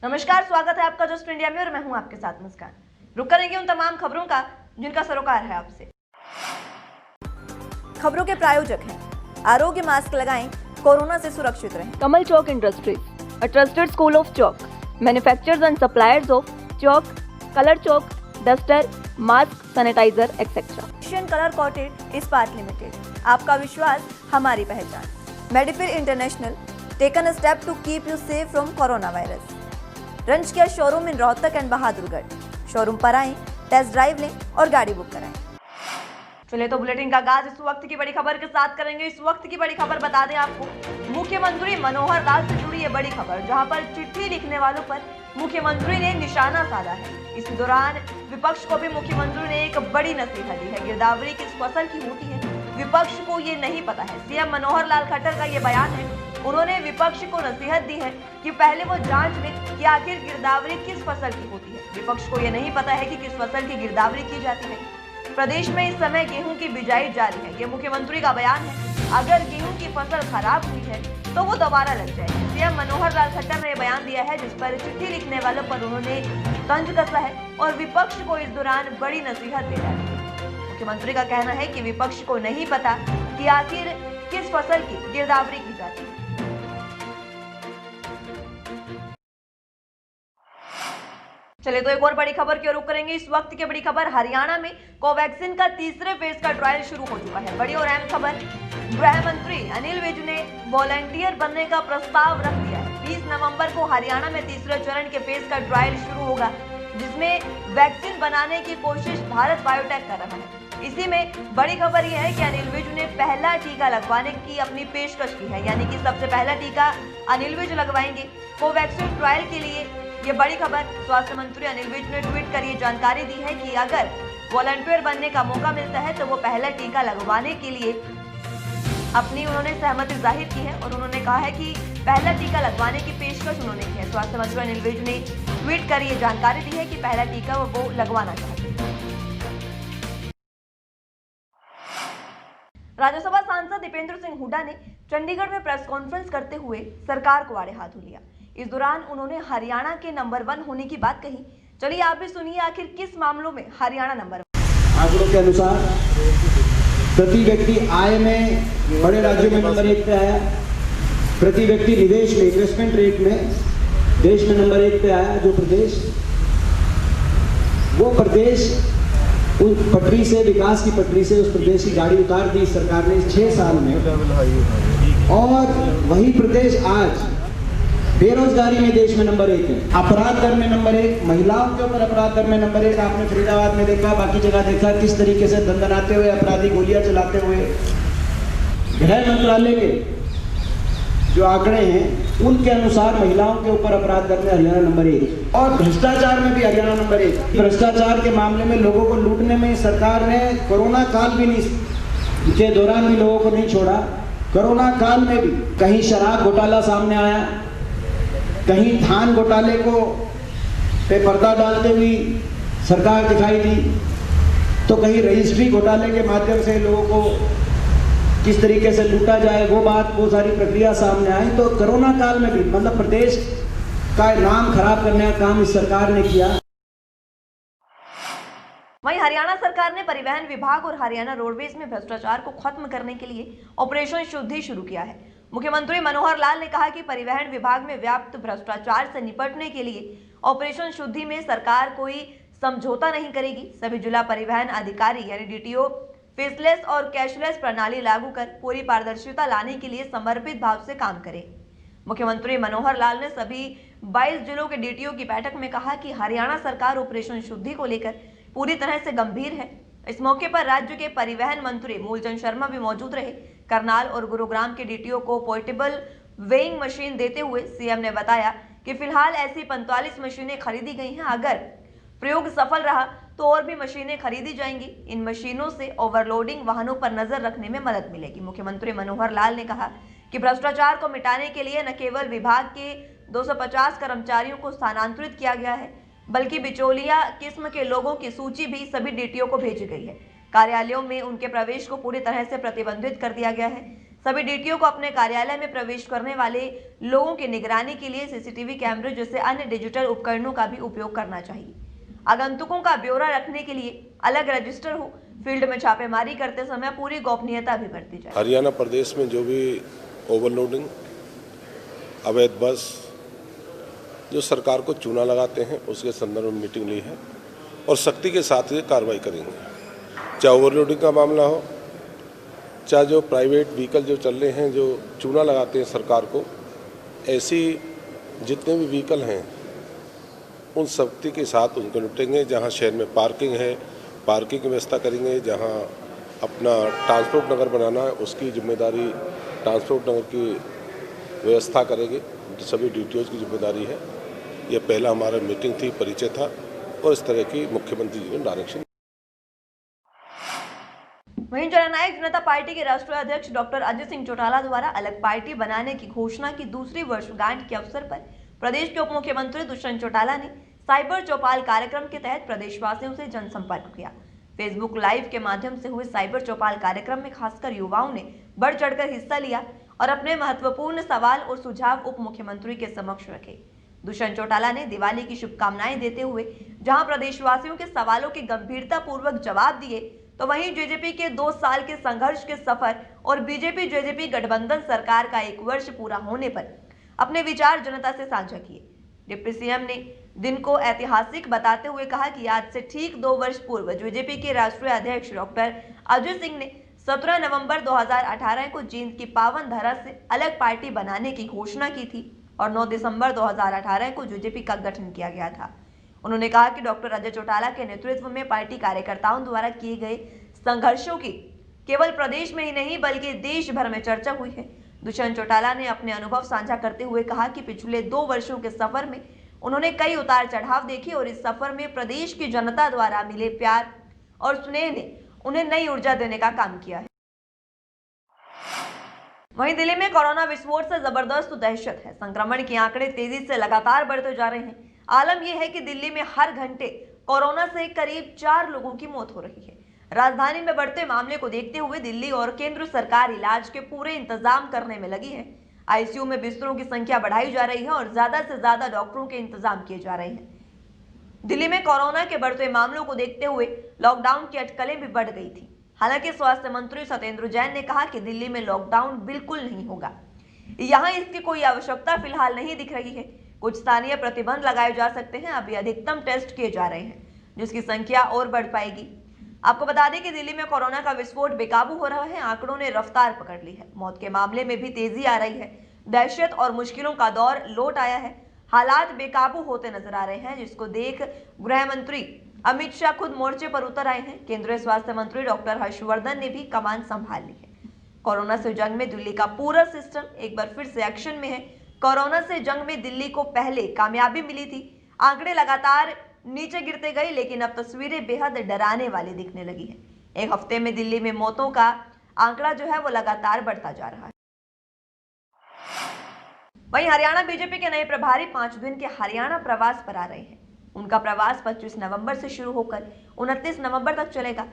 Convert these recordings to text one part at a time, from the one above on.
नमस्कार, स्वागत है आपका जस्ट इंडिया में और मैं हूं आपके साथ मुस्कान। रुक करेंगे उन तमाम खबरों का जिनका सरोकार है आपसे। खबरों के प्रायोजक हैं आरोग्य मास्क लगाएं, कोरोना से सुरक्षित रहें। Kamal Chalk Industries, a trusted school of chalk, manufacturers and suppliers of chalk, color chalk, duster, mask, sanitizer, etc. Asian colour coated Ispat limited, आपका विश्वास हमारी पहचान। मेडिफिर international, taken a step to keep you safe from corona virus. रंच किया showroom in Rohtak and Bahadurgarh. Showroom पर आएं, test drive लें और गाड़ी बुक कराएं। चलिए तो बुलेटिन का आगाज इस वक्त की बड़ी खबर के साथ करेंगे। इस वक्त की बड़ी खबर बता दें आपको, मुख्यमंत्री मनोहर लाल से जुड़ी ये बड़ी खबर, जहां पर चिट्ठी लिखने वालों पर मुख्यमंत्री ने निशाना साधा है। इस दौरान विपक्ष को भी मुख्यमंत्री ने एक बड़ी नसीहत दी है। गिरदावरी किस फसल की होती है, विपक्ष को ये नहीं पता है। सीएम मनोहर लाल खट्टर का ये बयान है। उन्होंने विपक्ष को नसीहत दी है कि पहले वो जांच ले कि आखिर गिरदावरी किस फसल की होती है। विपक्ष को ये नहीं पता है कि किस फसल की गिरदावरी की जाती है। प्रदेश में इस समय गेहूं की बिजाई जारी है, ये मुख्यमंत्री का बयान है। अगर गेहूं की फसल खराब हुई है तो वो दोबारा लग जाएगी। सीएम मनोहर लाल खट्टर ने बयान दिया है, जिस पर चिट्ठी लिखने वालों पर उन्होंने तंज कसा है और विपक्ष को इस दौरान बड़ी नसीहत दे रही है। मुख्यमंत्री का कहना है कि विपक्ष को नहीं पता कि आखिर किस फसल की गिरदावरी की जाती है। चलिए तो एक और बड़ी खबर की ओर रुख करेंगे। इस वक्त की बड़ी खबर, हरियाणा में कोवैक्सीन का तीसरे फेज का ट्रायल शुरू हो चुका है। बड़ी और अहम खबर, गृह मंत्री अनिल विज ने वॉलंटियर बनने का प्रस्ताव रख दिया है। 20 नवंबर को हरियाणा में तीसरे चरण के फेज का ट्रायल शुरू होगा, जिसमें वैक्सीन बनाने की कोशिश भारत बायोटेक कर रहा है। इसी में बड़ी खबर यह है कि अनिल विज ने पहला टीका लगवाने की अपनी पेशकश की है, यानी कि सबसे पहला टीका अनिल विज लगवाएंगे कोवैक्सीन ट्रायल के लिए। ये बड़ी खबर, स्वास्थ्य मंत्री अनिल विज ने ट्वीट कर ये जानकारी दी है कि अगर वॉलंटियर बनने का मौका मिलता है तो वो पहला टीका लगवाने के लिए अपनी उन्होंने सहमति जाहिर की है और उन्होंने कहा है कि पहला टीका लगवाने की पेशकश उन्होंने की है। स्वास्थ्य मंत्री अनिल विज ने ट्वीट कर ये जानकारी दी है कि पहला टीका वो लगवाना चाहते हैं। राज्यसभा सांसद दीपेंद्र सिंह हुड्डा ने चंडीगढ़ में प्रेस कॉन्फ्रेंस करते हुए सरकार को आड़े हाथों लिया। इस दौरान उन्होंने हरियाणा के नंबर 1 होने की बात कही। चलिए आप भी सुनिए आखिर किस मामलों में हरियाणा नंबर 1। आंकड़ों के अनुसार प्रति व्यक्ति आय में बड़े राज्यों में नंबर 1 पे आया, प्रति व्यक्ति निवेश में इन्वेस्टमेंट रेट में देश में नंबर 1 पे आया। जो प्रदेश उस पटरी से, विकास की पटरी से उस प्रदेश की गाड़ी उतार दी सरकार ने 6 साल में। और वही प्रदेश आज बेरोजगारी में देश में नंबर 1 है, अपराध दर में नंबर 1, महिलाओं के ऊपर अपराध दर में नंबर 1। आपने फरीदाबाद में देखा, बाकी जगह देखा किस तरीके से दंदनाते हुए अपराधी गोलियां चलाते हुए। गृह मंत्रालय के जो आंकड़े हैं उनके अनुसार महिलाओं के ऊपर अपराध दर में हरियाणा नंबर 1 और भ्रष्टाचार में भी हरियाणा नंबर 1। भ्रष्टाचार के मामले में लोगों को लूटने में सरकार ने कोरोना काल भी नहीं के दौरान भी लोगों को नहीं छोड़ा। कोरोना काल में भी कहीं शराब घोटाला सामने आया, कहीं धान घोटाले को पे पर्दा डालते हुई सरकार दिखाई दी, तो कहीं रजिस्ट्री घोटाले के माध्यम से लोगों को किस तरीके से लूटा जाए वो सारी प्रक्रिया सामने आई। तो कोरोना काल में भी मतलब प्रदेश का नाम खराब करने का काम इस सरकार ने किया। वहीं हरियाणा सरकार ने परिवहन विभाग और हरियाणा रोडवेज में भ्रष्टाचार को खत्म करने के लिए ऑपरेशन शुद्धि शुरू किया है। मुख्यमंत्री मनोहर लाल ने कहा कि परिवहन विभाग में व्याप्त भ्रष्टाचार से निपटने के लिए ऑपरेशन शुद्धि में सरकार कोई समझौता नहीं करेगी। सभी जिला परिवहन अधिकारी यानी डीटीओ फेसलेस और कैशलेस प्रणाली लागू कर पूरी पारदर्शिता लाने के लिए समर्पित भाव से काम करें। मुख्यमंत्री मनोहर लाल ने सभी 22 जिलों के डीटीओ की बैठक में कहा कि हरियाणा सरकार ऑपरेशन शुद्धि को लेकर पूरी तरह से गंभीर है। इस मौके पर राज्य के परिवहन मंत्री मूलचंद शर्मा भी मौजूद रहे। करनाल और गुरुग्राम के डीटीओ को पोर्टेबल वेइंग मशीन देते हुए सीएम ने बताया कि फिलहाल ऐसी 45 मशीनें खरीदी गई हैं। अगर प्रयोग सफल रहा तो और भी मशीनें खरीदी जाएंगी। इन मशीनों से ओवरलोडिंग वाहनों पर नजर रखने में मदद मिलेगी। मुख्यमंत्री मनोहर लाल ने कहा कि भ्रष्टाचार को मिटाने के लिए न केवल विभाग के 250 कर्मचारियों को स्थानांतरित किया गया है, बल्कि बिचौलिया किस्म के लोगों की सूची भी सभी डीटीओ को भेजी गई है। कार्यालयों में उनके प्रवेश को पूरी तरह से प्रतिबंधित कर दिया गया है। सभी डीटीओ को अपने कार्यालय में प्रवेश करने वाले लोगों की निगरानी के लिए सीसीटीवी कैमरे जैसे अन्य डिजिटल उपकरणों का भी उपयोग करना चाहिए। आगंतुकों का ब्यौरा रखने के लिए अलग रजिस्टर हो। फील्ड में छापेमारी करते समय पूरी गोपनीयता भी बरती जाए। हरियाणा प्रदेश में जो भी ओवरलोडिंग, अवैध बस जो सरकार को चूना लगाते हैं, उसके संदर्भ में मीटिंग ली है और सख्ती के साथ ये कार्रवाई करेंगे। चाहे ओवरलोडिंग का मामला हो, चाहे जो प्राइवेट व्हीकल जो चल रहे हैं जो चूना लगाते हैं सरकार को, ऐसी जितने भी व्हीकल हैं उन सख्ती के साथ उनको निपटेंगे। जहां शहर में पार्किंग है, पार्किंग की व्यवस्था करेंगे। जहां अपना ट्रांसपोर्ट नगर बनाना है, उसकी जिम्मेदारी ट्रांसपोर्ट नगर की व्यवस्था करेंगे। सभी डीटीओज की जिम्मेदारी है। यह पहला हमारा मीटिंग थी, परिचय था और इस तरह की मुख्यमंत्री जी ने डायरेक्शन। वहीं जननायक जनता पार्टी के राष्ट्रीय अध्यक्ष डॉक्टर अजय सिंह चौटाला द्वारा अलग पार्टी बनाने की घोषणा की दूसरी वर्षगांठ के अवसर पर प्रदेश के उप मुख्यमंत्री दुष्यंत चौटाला ने साइबर चौपाल कार्यक्रम के तहत प्रदेशवासियों से जनसंपर्क किया। फेसबुक लाइव के माध्यम से हुए साइबर चौपाल कार्यक्रम में खासकर युवाओं ने बढ़ चढ़कर हिस्सा लिया और अपने महत्वपूर्ण सवाल और सुझाव उप मुख्यमंत्री के समक्ष रखे। दुष्यंत चौटाला ने दिवाली की शुभकामनाएं देते हुए जहां प्रदेशवासियों के सवालों के गंभीरता पूर्वक जवाब दिए, तो वहीं जेजेपी के 2 साल के संघर्ष के सफर और बीजेपी जेजेपी गठबंधन सरकार का 1 वर्ष पूरा होने पर अपने विचार जनता से साझा किए। डिप्टी सीएम ने दिन को ऐतिहासिक बताते हुए कहा कि आज से ठीक 2 वर्ष पूर्व जेजेपी के राष्ट्रीय अध्यक्ष डॉक्टर अजय सिंह ने 17 नवंबर 2018 को जींद की पावन धरा से अलग पार्टी बनाने की घोषणा की थी और 9 दिसंबर 2018 को जेजेपी का गठन किया गया था। उन्होंने कहा कि डॉक्टर अजय चौटाला के नेतृत्व में पार्टी कार्यकर्ताओं द्वारा किए गए संघर्षों की केवल प्रदेश में ही नहीं बल्कि देश भर में चर्चा हुई है। दुष्यंत चौटाला ने अपने अनुभव साझा करते हुए कहा कि पिछले 2 वर्षों के सफर में उन्होंने कई उतार चढ़ाव देखे और इस सफर में प्रदेश की जनता द्वारा मिले प्यार और स्नेह ने उन्हें नई ऊर्जा देने का काम किया है। वहीं दिल्ली में कोरोना विस्फोट से जबरदस्त दहशत है। संक्रमण के आंकड़े तेजी से लगातार बढ़ते जा रहे हैं। आलम यह है कि दिल्ली में हर घंटे कोरोना से करीब 4 लोगों की मौत हो रही है। राजधानी में बढ़ते मामले को देखते हुए दिल्ली और केंद्र सरकार इलाज के पूरे इंतजाम करने में लगी है। आईसीयू में बिस्तरों की संख्या बढ़ाई जा रही है और ज्यादा से ज्यादा डॉक्टरों के इंतजाम किए जा रहे हैं। दिल्ली में कोरोना के बढ़ते मामलों को देखते हुए लॉकडाउन की अटकलें भी बढ़ गई थी। हालांकि स्वास्थ्य मंत्री सत्येंद्र जैन ने कहा कि दिल्ली में लॉकडाउन बिल्कुल नहीं होगा। यहां इसकी कोई आवश्यकता फिलहाल नहीं दिख रही है। कुछ स्थानीय प्रतिबंध लगाए जा सकते हैं। अभी अधिकतम टेस्ट किए जा रहे हैं, जिसकी संख्या और बढ़ पाएगी। आपको बता दें कि दिल्ली में कोरोना का विस्फोट बेकाबू हो रहा है। आंकड़ों ने रफ्तार पकड़ ली है। मौत के मामले में भी तेजी आ रही है। दहशत और मुश्किलों का दौर लौट आया है। हालात बेकाबू होते नजर आ रहे हैं, जिसको देख गृह मंत्री अमित शाह खुद मोर्चे पर उतर आए हैं। केंद्रीय स्वास्थ्य मंत्री डॉक्टर हर्षवर्धन ने भी कमान संभाल ली है। कोरोना से जंग में दिल्ली का पूरा सिस्टम एक बार फिर से एक्शन में है। कोरोना से जंग में दिल्ली को पहले कामयाबी मिली थी। आंकड़े लगातार नीचे गिरते गए, लेकिन अब तस्वीरें बेहद डराने वाली दिखने लगी है। एक हफ्ते में दिल्ली में मौतों का आंकड़ा जो है वो लगातार बढ़ता जा रहा है। वहीं हरियाणा बीजेपी के नए प्रभारी 5 दिन के हरियाणा प्रवास पर आ रहे हैं। उनका प्रवास 25 नवंबर से शुरू होकर 29 नवंबर तक चलेगा।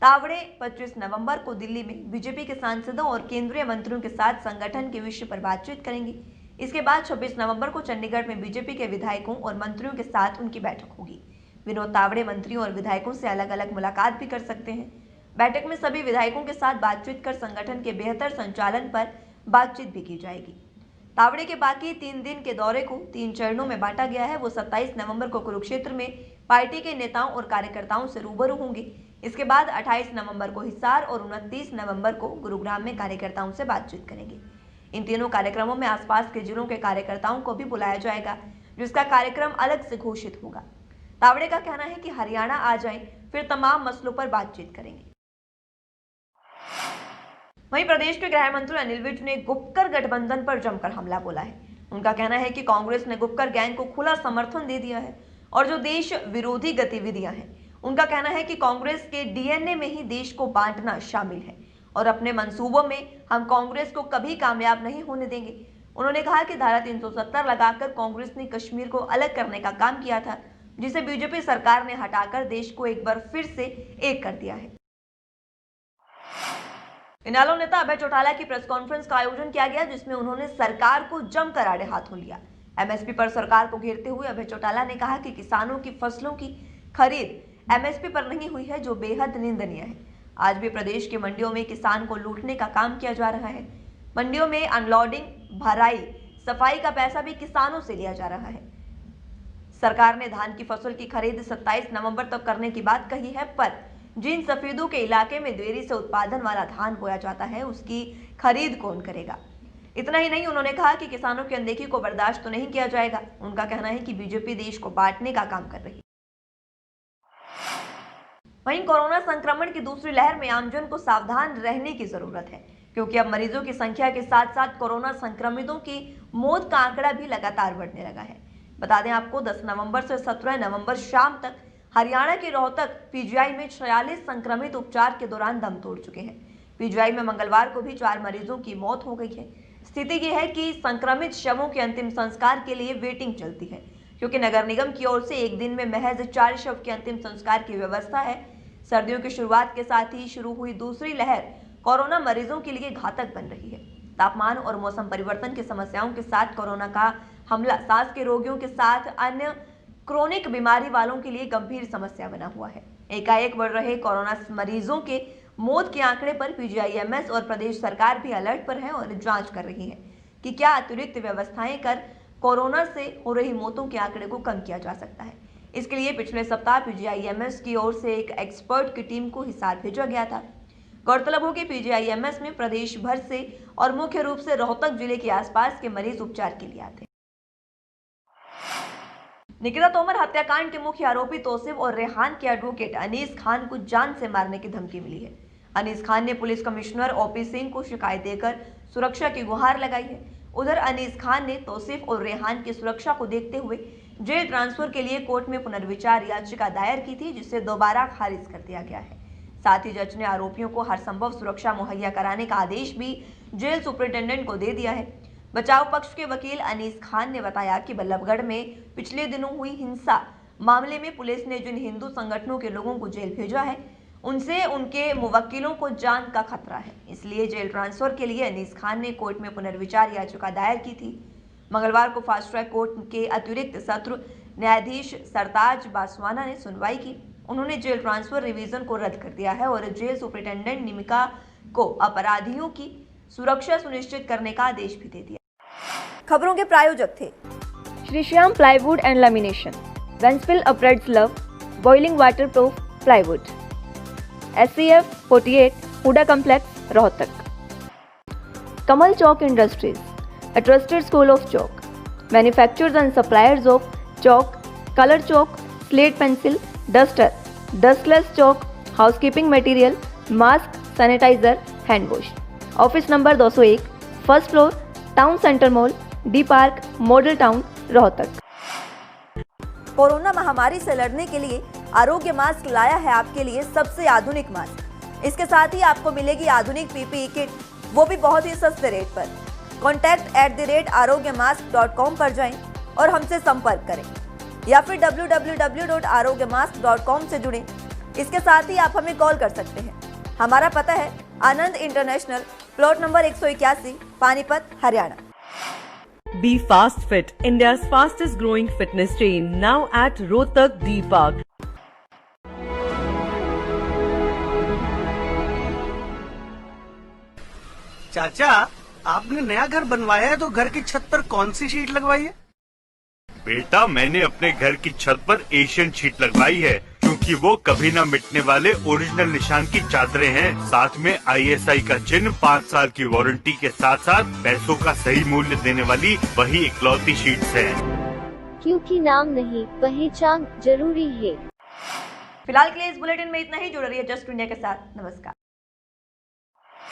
तावड़े 25 नवंबर को दिल्ली में बीजेपी के सांसदों और केंद्रीय मंत्रियों के साथ संगठन के विषय पर बातचीत करेंगे। इसके बाद 26 नवंबर को चंडीगढ़ में बीजेपी के विधायकों और मंत्रियों के साथ उनकी बैठक होगी। विनोद तावड़े मंत्रियों और विधायकों से अलग अलग मुलाकात भी कर सकते हैं। बैठक में सभी विधायकों के साथ बातचीत कर संगठन के बेहतर संचालन पर बातचीत भी की जाएगी। तावड़े के बाकी 3 दिन के दौरे को 3 चरणों में बांटा गया है। वो 27 नवंबर को कुरुक्षेत्र में पार्टी के नेताओं और कार्यकर्ताओं से रूबरू होंगे। इसके बाद 28 नवंबर को हिसार और 29 नवंबर को गुरुग्राम में कार्यकर्ताओं से बातचीत करेंगे। इन तीनों कार्यक्रमों में आसपास के जिलों के कार्यकर्ताओं को भी बुलाया जाएगा, जिसका कार्यक्रम अलग से घोषित होगा। तावड़े का कहना है कि हरियाणा आ जाएं, फिर तमाम मसलों पर बातचीत करेंगे। वहीं प्रदेश के गृह मंत्री अनिल विज ने गुपकर गठबंधन पर जमकर हमला बोला है। उनका कहना है कि कांग्रेस ने गुपकर गैंग को खुला समर्थन दे दिया है और जो देश विरोधी गतिविधियां हैं, उनका कहना है कि कांग्रेस के डीएनए में ही देश को बांटना शामिल है और अपने मंसूबों में हम कांग्रेस को कभी कामयाब नहीं होने देंगे। उन्होंने कहा कि धारा 370 लगाकर कांग्रेस ने कश्मीर को अलग करने का काम किया था, जिसे बीजेपी सरकार ने हटाकर देश को एक बार फिर से एक कर दिया है। इनेलो नेता अभय चौटाला की प्रेस कॉन्फ्रेंस का आयोजन किया गया, जिसमें उन्होंने सरकार को जमकर आड़े हाथों लिया। एमएसपी पर सरकार को घेरते हुए अभय चौटाला ने कहा कि किसानों की फसलों की खरीद एमएसपी पर नहीं हुई है, जो बेहद निंदनीय है। आज भी प्रदेश की मंडियों में किसान को लूटने का काम किया जा रहा है। मंडियों में अनलोडिंग, भराई, सफाई का पैसा भी किसानों से लिया जा रहा है। सरकार ने धान की फसल की खरीद 27 नवंबर तक करने की बात कही है, पर जिन सफेदों के इलाके में देरी से उत्पादन वाला धान बोया जाता है, उसकी खरीद कौन करेगा। इतना ही नहीं, उन्होंने कहा कि किसानों की अनदेखी को बर्दाश्त तो नहीं किया जाएगा। उनका कहना है कि बीजेपी देश को बांटने का काम कर रही है। वहीं कोरोना संक्रमण की दूसरी लहर में आमजन को सावधान रहने की जरूरत है, क्योंकि अब मरीजों की संख्या के साथ साथ कोरोना संक्रमितों की मौत का आंकड़ा भी लगातार बढ़ने लगा है। बता दें आपको, 10 नवंबर से 17 नवंबर शाम तक हरियाणा के रोहतक पीजीआई में 46 संक्रमित उपचार के दौरान दम तोड़ चुके हैं। पीजीआई में मंगलवार को भी 4 मरीजों की मौत हो गई है। स्थिति यह है कि संक्रमित शवों के अंतिम संस्कार के लिए वेटिंग चलती है, क्योंकि नगर निगम की ओर से एक दिन में महज 4 शव के अंतिम संस्कार की व्यवस्था है। सर्दियों की शुरुआत के साथ ही शुरू हुई दूसरी लहर कोरोना मरीजों के लिए घातक बन रही है। तापमान और मौसम परिवर्तन की समस्याओं के साथ कोरोना का हमला सांस के रोगियों के साथ अन्य क्रोनिक बीमारी वालों के लिए गंभीर समस्या बना हुआ है। एकाएक बढ़ रहे कोरोना मरीजों के मौत के आंकड़े पर पीजीआईएमएस और प्रदेश सरकार भी अलर्ट पर है और जांच कर रही है कि क्या अतिरिक्त व्यवस्थाएं कर कोरोना से हो रही मौतों के आंकड़े को कम किया जा सकता है। इसके लिए पिछले सप्ताह पीजीआईएमएस की ओर से एक एक्सपर्ट की टीम को हिसार भेजा गया था। गौरतलब हो कि पीजीआईएमएस में प्रदेश भर से और मुख्य रूप से रोहतक जिले के आसपास के मरीज उपचार के लिए आते। निकिता तोमर हत्याकांड के मुख्य आरोपी तौसीफ और रेहान के एडवोकेट अनीस खान को जान से मारने की धमकी मिली है। अनीस खान ने पुलिस कमिश्नर ओपी सिंह को शिकायत देकर सुरक्षा की गुहार लगाई है। उधर अनीस खान ने तौसीफ और रेहान की सुरक्षा को देखते हुए जेल ट्रांसफर के लिए कोर्ट में पुनर्विचार याचिका दायर की थी, जिसे दोबारा खारिज कर दिया गया है। साथ ही जज ने आरोपियों को हर संभव सुरक्षा मुहैया कराने का आदेश भी जेल सुपरिटेंडेंट को दे दिया है। बचाव पक्ष के वकील अनीस खान ने बताया कि बल्लभगढ़ में पिछले दिनों हुई हिंसा मामले में पुलिस ने जिन हिंदू संगठनों के लोगों को जेल भेजा है, उनसे उनके मुवक्किलों को जान का खतरा है। इसलिए जेल ट्रांसफर के लिए अनीस खान ने कोर्ट में पुनर्विचार याचिका दायर की थी। मंगलवार को फास्ट ट्रैक कोर्ट के अतिरिक्त सत्र न्यायाधीश सरताज बासवाना ने सुनवाई की। उन्होंने जेल ट्रांसफर रिवीजन को रद्द कर दिया है और जेल सुपरिटेंडेंट निमिका को अपराधियों की सुरक्षा सुनिश्चित करने का आदेश भी दे दिया। खबरों के प्रायोजक थे Shri Shyam plywood and lamination, वेंसफिल अपरेट्स लव, boiling water proof plywood, SCF 48 HUDA complex Rohtak. Kamal Chowk industries, a trusted school of chalk, manufacturers and suppliers of chalk, color chalk, slate pencil, duster, dustless chalk, housekeeping material, mask, sanitizer, hand wash. Office number 201, first floor, town centre mall, D park, model town, Rohtak. Corona महामारी से लड़ने के लिए आरोग्य mask लाया है आपके लिए सबसे आधुनिक मास्क। इसके साथ ही आपको मिलेगी आधुनिक PPE किट, वो भी बहुत ही सस्ते रेट पर। contact@arogyamask.com पर जाएं और हमसे संपर्क करें, या फिर www.arogyamask.com से जुड़ें। इसके साथ ही आप हमें कॉल कर सकते हैं। हमारा पता है Anand international, plot number 181, Panipat, Haryana. Be Fast Fit, India's fastest growing fitness chain, now at Rohtak D Park. चाचा, आपने नया घर बनवाया है तो घर की छत पर कौन सी शीट लगवाई है? बेटा, मैंने अपने घर की छत पर एशियन शीट लगवाई है, क्योंकि वो कभी न मिटने वाले ओरिजिनल निशान की चादरें हैं। साथ में ISI का चिन्ह, 5 साल की वारंटी के साथ साथ पैसों का सही मूल्य देने वाली वही इकलौती शीट्स हैं। क्योंकि नाम नहीं, पहचान जरूरी है। फिलहाल के लिए इस बुलेटिन में इतना ही। जुड़े रहिए जस्ट इंडिया के साथ। नमस्कार।